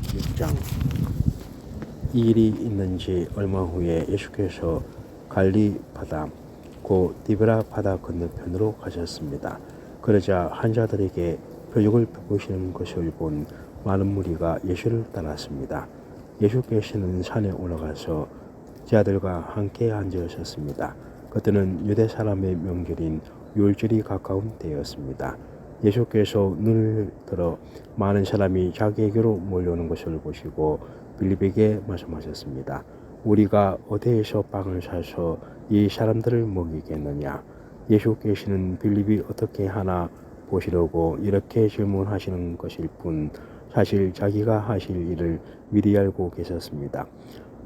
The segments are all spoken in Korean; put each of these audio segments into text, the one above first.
6장. 이 일이 있는지 얼마 후에 예수께서 갈리 바다 곧 디베라 바다 건너편으로 가셨습니다. 그러자 환자들에게 표적을 베푸시는 것을 본 많은 무리가 예수를 따랐습니다. 예수께서는 산에 올라가서 제자들과 함께 앉으셨습니다. 그때는 유대 사람의 명절인 유월절이 가까운 때였습니다. 예수께서 눈을 들어 많은 사람이 자기에게로 몰려오는 것을 보시고 빌립에게 말씀하셨습니다. 우리가 어디에서 빵을 사서 이 사람들을 먹이겠느냐? 예수께서는 빌립이 어떻게 하나 보시려고 이렇게 질문하시는 것일 뿐 사실 자기가 하실 일을 미리 알고 계셨습니다.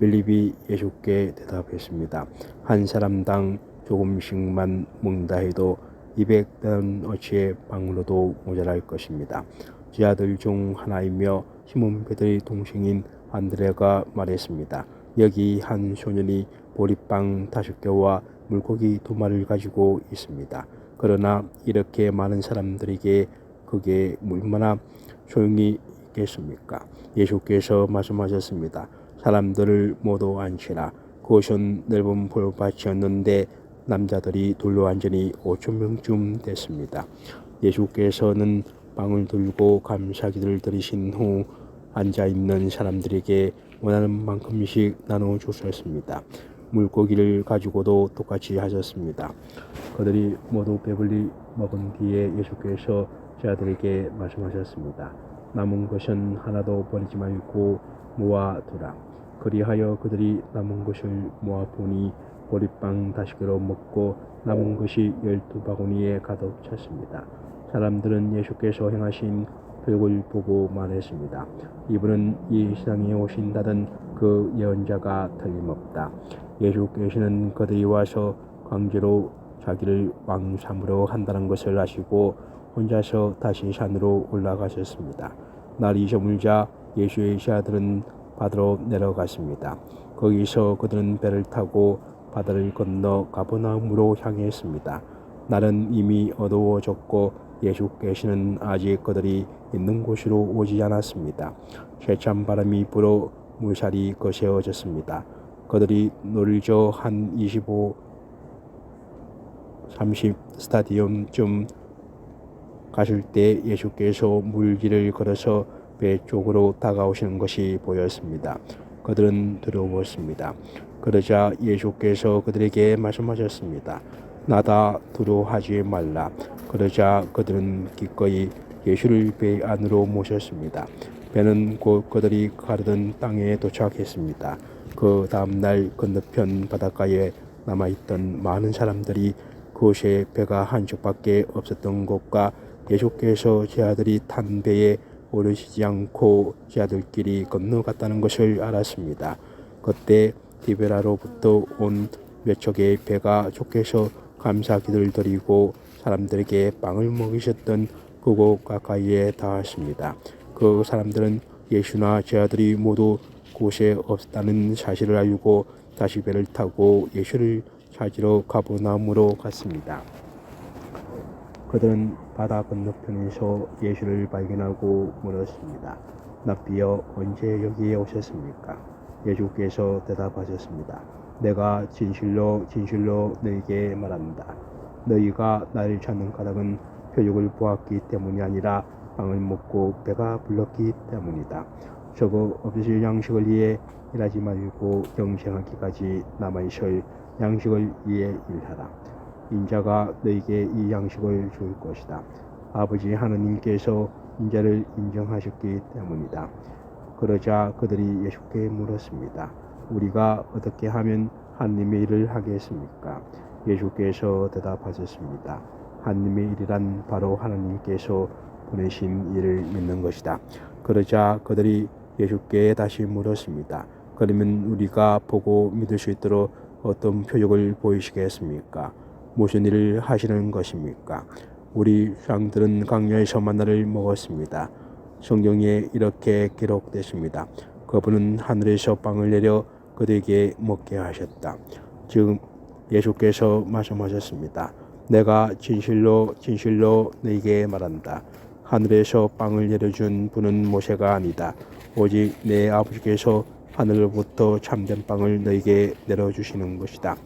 빌립이 예수께 대답했습니다. 한 사람당 조금씩만 먹는다 해도 200데나리어치의 빵으로도 모자랄 것입니다. 제자들 중 하나이며 시몬 베드로의 동생인 안드레가 말했습니다. 여기 한 소년이 보리빵 5개와 물고기 2마리를 가지고 있습니다. 그러나 이렇게 많은 사람들에게 그게 얼마나 소용이 있겠습니까? 예수께서 말씀하셨습니다. 사람들을 모두 앉히라. 그곳은 넓은 볼밭이었는데 남자들이 둘러앉으니 5,000명쯤 됐습니다. 예수께서는 빵을 들고 감사기를 드리신 후 앉아있는 사람들에게 원하는 만큼씩 나눠주셨습니다. 물고기를 가지고도 똑같이 하셨습니다. 그들이 모두 배불리 먹은 뒤에 예수께서 제자들에게 말씀하셨습니다. 남은 것은 하나도 버리지 말고 모아두라. 그리하여 그들이 남은 것을 모아보니 보리빵 5개로 먹고 남은 것이 12바구니에 가득 찼습니다. 사람들은 예수께서 행하신 표적을 보고 말했습니다. 이분은 이 세상에 오신다던 그 예언자가 틀림없다. 예수께서는 그들이 와서 강제로 자기를 왕 삼으려 한다는 것을 아시고 혼자서 다시 산으로 올라가셨습니다. 날이 저물자 예수의 제자들은 바다로 내려갔습니다. 거기서 그들은 배를 타고 바다를 건너 가버나움으로 향했습니다. 날은 이미 어두워졌고 예수께서는 아직 그들이 있는 곳으로 오지 않았습니다. 세찬 바람이 불어 물살이 거세어졌습니다. 그들이 놀저 한 30 스타디움쯤 갔을 때 예수께서 물길을 걸어서 배 쪽으로 다가오시는 것이 보였습니다. 그들은 두려웠습니다. 그러자 예수께서 그들에게 말씀하셨습니다. 나다, 두려워하지 말라. 그러자 그들은 기꺼이 예수를 배 안으로 모셨습니다. 배는 곧 그들이 가려던 땅에 도착했습니다. 그 다음날 건너편 바닷가에 남아있던 많은 사람들이 그곳에 배가 한 척밖에 없었던 곳과 예수께서 제자들이 탄 배에 오르시지 않고 제자들끼리 건너갔다는 것을 알았습니다. 그때 디베라로부터 온 몇 척의 배가 족해서 감사기를 드리고 사람들에게 빵을 먹이셨던 그곳 가까이에 닿았습니다. 그 사람들은 예수나 제자들이 모두 그곳에 없었다는 사실을 알고 다시 배를 타고 예수를 찾으러 가버나움으로 갔습니다. 그들은 바다 건너편에서 예수를 발견하고 물었습니다. 랍비여, 언제 여기에 오셨습니까? 예수께서 대답하셨습니다. 내가 진실로 진실로 너희에게 말한다. 너희가 나를 찾는 까닭은 표적을 보았기 때문이 아니라 빵을 먹고 배가 불렀기 때문이다. 저거 없으실 양식을 위해 일하지 말고 영생하기까지 남아있을 양식을 위해 일하라. 인자가 너희에게 이 양식을 줄 것이다. 아버지 하느님께서 인자를 인정하셨기 때문이다. 그러자 그들이 예수께 물었습니다. 우리가 어떻게 하면 하느님의 일을 하겠습니까? 예수께서 대답하셨습니다. 하느님의 일이란 바로 하나님께서 보내신 일을 믿는 것이다. 그러자 그들이 예수께 다시 물었습니다. 그러면 우리가 보고 믿을 수 있도록 어떤 표적을 보이시겠습니까? 무슨 일을 하시는 것입니까? 우리 조상들은 광야에서 만나를 먹었습니다. 성경에 이렇게 기록됐습니다. 그분은 하늘에서 빵을 내려 그들에게 먹게 하셨다. 지금 예수께서 말씀하셨습니다. 내가 진실로 진실로 너희에게 말한다. 하늘에서 빵을 내려준 분은 모세가 아니다. 오직 내 아버지께서 하늘로부터 참된 빵을 너에게 내려주시는 것이다.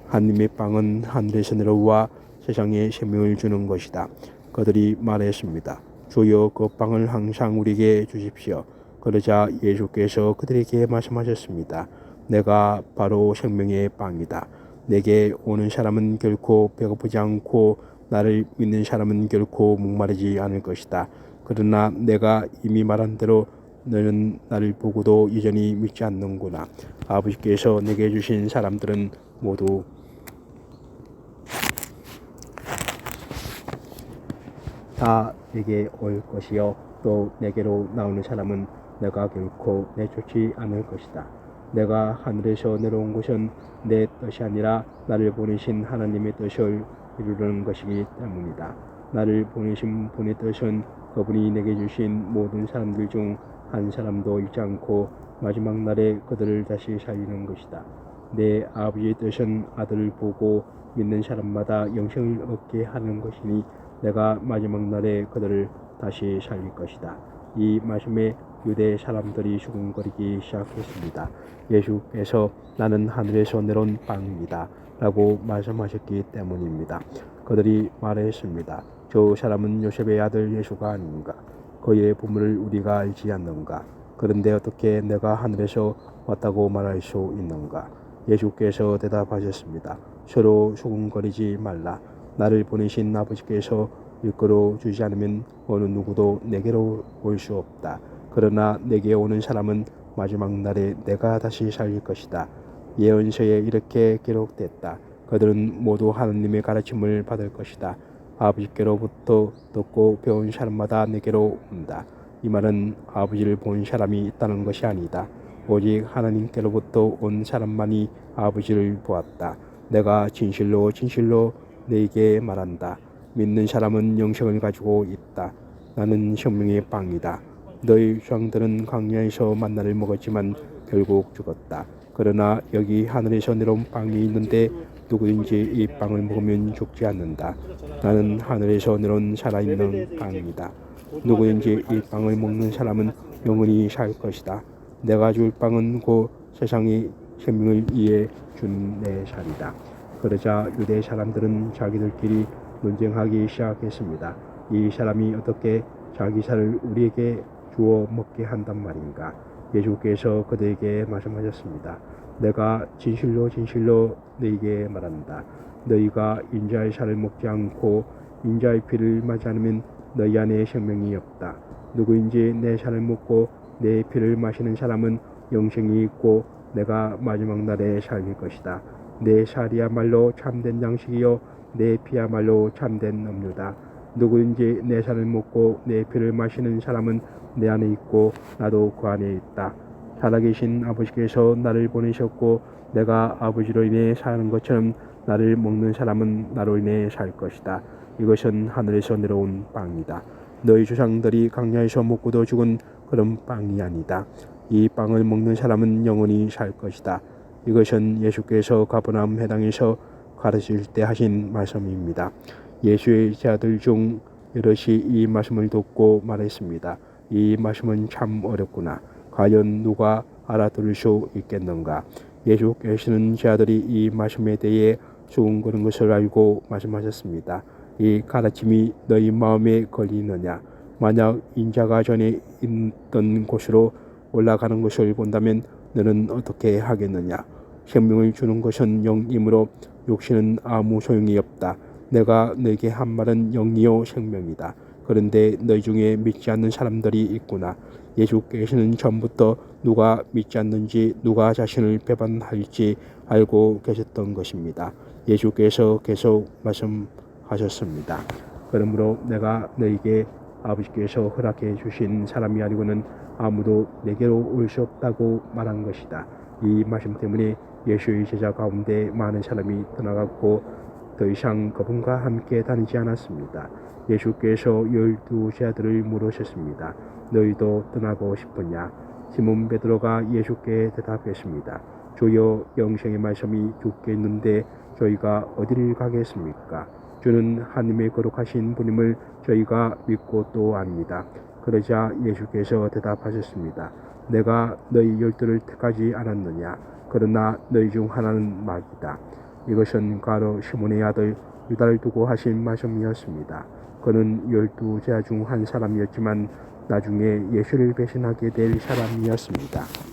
하나님의 빵은 하늘에서 내려와 세상에 생명을 주는 것이다. 그들이 말했습니다. 주여 그 빵을 항상 우리에게 주십시오. 그러자 예수께서 그들에게 말씀하셨습니다. 내가 바로 생명의 빵이다. 내게 오는 사람은 결코 배고프지 않고 나를 믿는 사람은 결코 목마르지 않을 것이다. 그러나 내가 이미 말한 대로 너는 나를 보고도 여전히 믿지 않는구나. 아버지께서 내게 주신 사람들은 모두 다 내게 올 것이요 또 내게로 나오는 사람은 내가 결코 내쫓지 않을 것이다. 내가 하늘에서 내려온 것은 내 뜻이 아니라 나를 보내신 하나님의 뜻을 이루는 것이기 때문이다. 나를 보내신 분의 뜻은 그분이 내게 주신 모든 사람들 중 한 사람도 잃지 않고 마지막 날에 그들을 다시 살리는 것이다. 내 아버지의 뜻은 아들을 보고 믿는 사람마다 영생을 얻게 하는 것이니 내가 마지막 날에 그들을 다시 살릴 것이다. 이 말씀에 유대 사람들이 수군거리기 시작했습니다. 예수께서 나는 하늘에서 내려온 빵입니다. 라고 말씀하셨기 때문입니다. 그들이 말했습니다. 저 사람은 요셉의 아들 예수가 아닌가? 그의 부모를 우리가 알지 않는가? 그런데 어떻게 내가 하늘에서 왔다고 말할 수 있는가? 예수께서 대답하셨습니다. 서로 수군거리지 말라. 나를 보내신 아버지께서 이끌어 주지 않으면 어느 누구도 내게로 올 수 없다. 그러나 내게 오는 사람은 마지막 날에 내가 다시 살릴 것이다. 예언서에 이렇게 기록됐다. 그들은 모두 하나님의 가르침을 받을 것이다. 아버지께로부터 듣고 배운 사람마다 내게로 온다. 이 말은 아버지를 본 사람이 있다는 것이 아니다. 오직 하나님께로부터 온 사람만이 아버지를 보았다. 내가 진실로 진실로 너에게 말한다. 믿는 사람은 영생을 가지고 있다. 나는 생명의 빵이다. 너희 조상들은 광야에서 만나를 먹었지만 결국 죽었다. 그러나 여기 하늘에서 내려온 빵이 있는데 누구든지 이 빵을 먹으면 죽지 않는다. 나는 하늘에서 내려온 살아있는 빵이다. 누구든지 이 빵을 먹는 사람은 영원히 살 것이다. 내가 줄 빵은 곧 세상의 생명을 위해 준 내 살이다. 그러자 유대 사람들은 자기들끼리 논쟁하기 시작했습니다. 이 사람이 어떻게 자기 살을 우리에게 주어 먹게 한단 말인가? 예수께서 그들에게 말씀하셨습니다. 내가 진실로 진실로 너희에게 말한다. 너희가 인자의 살을 먹지 않고 인자의 피를 마지 않으면 너희 안에 생명이 없다. 누구인지 내 살을 먹고 내 피를 마시는 사람은 영생이 있고 내가 마지막 날에 살릴 것이다. 내 살이야말로 참된 양식이요 내 피야말로 참된 음료다. 누구든지 내 살을 먹고 내 피를 마시는 사람은 내 안에 있고 나도 그 안에 있다. 살아계신 아버지께서 나를 보내셨고 내가 아버지로 인해 사는 것처럼 나를 먹는 사람은 나로 인해 살 것이다. 이것은 하늘에서 내려온 빵이다. 너희 조상들이 광야에서 먹고도 죽은 그런 빵이 아니다. 이 빵을 먹는 사람은 영원히 살 것이다. 이것은 예수께서 가버나움 회당에서 가르칠 때 하신 말씀입니다. 예수의 제자들 중 여럿이 이 말씀을 듣고 말했습니다. 이 말씀은 참 어렵구나. 과연 누가 알아들을 수 있겠는가? 예수께서는 제자들이 이 말씀에 대해 수군거리는 것을 알고 말씀하셨습니다. 이 가르침이 너희 마음에 걸리느냐? 만약 인자가 전에 있던 곳으로 올라가는 것을 본다면 너는 어떻게 하겠느냐? 생명을 주는 것은 영이므로 육신은 아무 소용이 없다. 내가 너에게 한 말은 영이요 생명이다. 그런데 너희 중에 믿지 않는 사람들이 있구나. 예수께서는 전부터 누가 믿지 않는지 누가 자신을 배반할지 알고 계셨던 것입니다. 예수께서 계속 말씀하셨습니다. 그러므로 내가 너에게 아버지께서 허락해 주신 사람이 아니고는 아무도 내게로 올 수 없다고 말한 것이다. 이 말씀 때문에 예수의 제자 가운데 많은 사람이 떠나갔고 더 이상 그분과 함께 다니지 않았습니다. 예수께서 12제자들을 물으셨습니다. 너희도 떠나고 싶으냐? 시몬 베드로가 예수께 대답했습니다. 주여, 영생의 말씀이 주께 있는데 저희가 어디를 가겠습니까? 주는 하나님의 거룩하신 분임을 저희가 믿고 또 압니다. 그러자 예수께서 대답하셨습니다. 내가 너희 12를 택하지 않았느냐? 그러나 너희 중 하나는 마귀다. 이것은 과로 시몬의 아들 유다를 두고 하신 말씀이었습니다. 그는 12 제자 중 한 사람이었지만 나중에 예수를 배신하게 될 사람이었습니다.